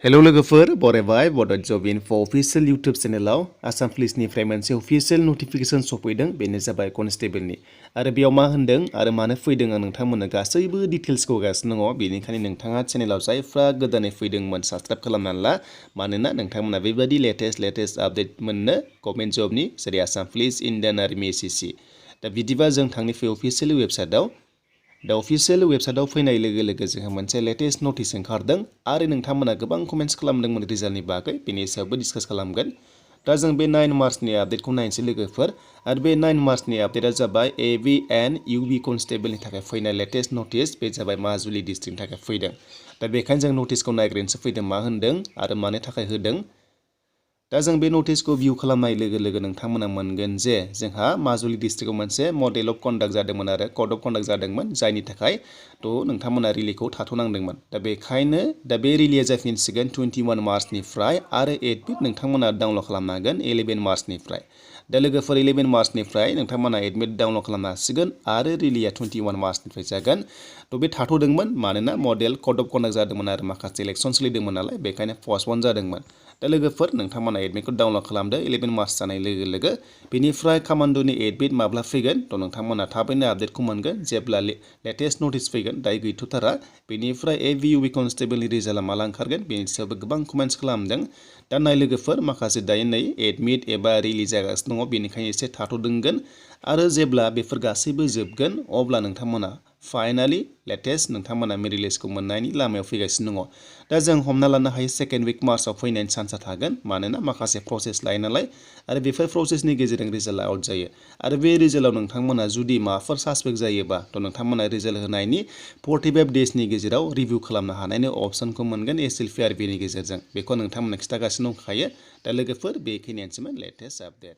hello लोगोफोर बरायबाय बड जब info अफिशियेल YouTube चेनेलाव Assam पुलिसनिफ्राय मोनसे अफिशियेल नटिफिकेशन सफैदों बेनो जाबाय कनस्टेबलनि आरो बेयाव मा होनदों आरो मानो फैदों आं नोंथांमोननो गासैबो डिटेल्सखौ होगासिनो दङ बेनिखायनो नोंथाङा चेनेलाव जायफ्रा गोदानै फैदोंमोन साबस्क्राइब खालामनानै ला मानोना नोंथांमोना बेबायदि लेटेस्ट आपडेट मोननो गभर्नमेन्ट जबनि जेरै Assam police Indian army SSC दा बिदिबा जों थांनि अफिशियेल वेबसाइटआव दा अफिशियेल वेबसाइटआव फैनाय लोगो लोगो जोंहा मोनसे लेटेस्ट नटिस ओंखारदों आरो नोंथांमोना गोबां कमेन्ट्स खालामदोंमोन रिजाल्टनि बागै बेनि सायावबो डिसकास खालामगोन दा जों बे 9 मार्चनि आपडेटखौ नायनोसै लोगोफोर आरो बे 9 मार्चनि आपडेटआ जाबाय एबि एन्ड इउबि कनस्टेबलनि थाखाय फैनाय लेटेस्ट नटिस बे जाबाय माजुलि डिस्ट्रिक्टनि थाखाय फैदों दा बेखायनो जों नटिसखौ नायग्रोनोसो फैदों मा होनदों आरो मानो थाखाय होदों दा जों बे नटिसखौ भिउ खालामनाय लोगो लोगो नोंथांमोना मोनगोन जे जोंहा माजुलि डिस्ट्रिक्टआव मोनसे मडेल अफ कन्डाक्ट जादोंमोन आरो कड अफ कन्डाक्ट जादोंमोन जायनि थाखाय नोंथांमोना रिलिखौ थाथ'नांदोंमोन दा बेखायनो दा बे रिलिया जाफिनसिगोन 21 मार्चनिफ्राय आरो 8 बिट नोंथांमोना डाउनलड खालामनो हागोन 11 मार्चनिफ्राय दा लोगोफोर 11 मार्चनिफ्राय नोंथांमोना एडमिट डाउनलड खालामनो हासिगोन आरो रिलिया 21 मार्चनिफ्राय जागोन बे थाथ'दोंमोन मानोना मडेल कड अफ कन्डाक्ट जादोंमोन आरो माखासे इलेक्सन सोलिदोंमोन नालाय बेखायनो पस्टपन जादोंमोन दा लोगोफोर नोंथांमोना एडमिटखौ डाउनलड खालामदो 11 मार्च जानाय लोगो लोगो बेनिफ्राय कामान्ड'नि एडमिट माब्ला फैगोन नोंथांमोना थाबैनो आपडेटखौ मोनगोन जेब्ला लेटेस्ट नटिस फैगोन दायो गैथ'थारा बेनिफ्राय एभिइउबि कनस्टेबलनि रिजाल्टआ माला ओंखारगोन बेनि सायावबो गोबां कमेन्ट्स खालामदों दा नाय लोगोफोर माखासे दायो नै एडमिट एबा रिलिज जागासिनो दङ बेनिखायनो एसे थाथ'दोंगोन आरो जेब्ला बेफोर गासैबो जोबगोन अब्ला नोंथांमोना फाइनालि लेटेस्ट नोंथांमोना मेरिट लिस्टखौ मोननायनि लामायाव फैगासिनो दङ दा जों हमना लानो हायो सेकेन्ड उइक मार्चआव फैनायनि चान्सआ थागोन मानोना माखासे प्रसेस लायो नालाय आरो बेफोर प्रसेसनि गेजेरजों रिजाल्टआ आउट जायो आरो बे रिजाल्टआव नोंथांमोना जुदि माबाफोर सासपेक्ट जायोबा नोंथांमोना रिजाल्ट होनायनि 45 डेजनि गेजेराव रिभिउ खालामनो हानायनि अपसनखौ मोनगोन एसएलपिआरबिनि गेजेरजों बेखौ नोंथांमोना खिन्थागासिनो दंखायो दा लोगोफोर बेखिनियानोसैमोन लेटेस्ट आपडेट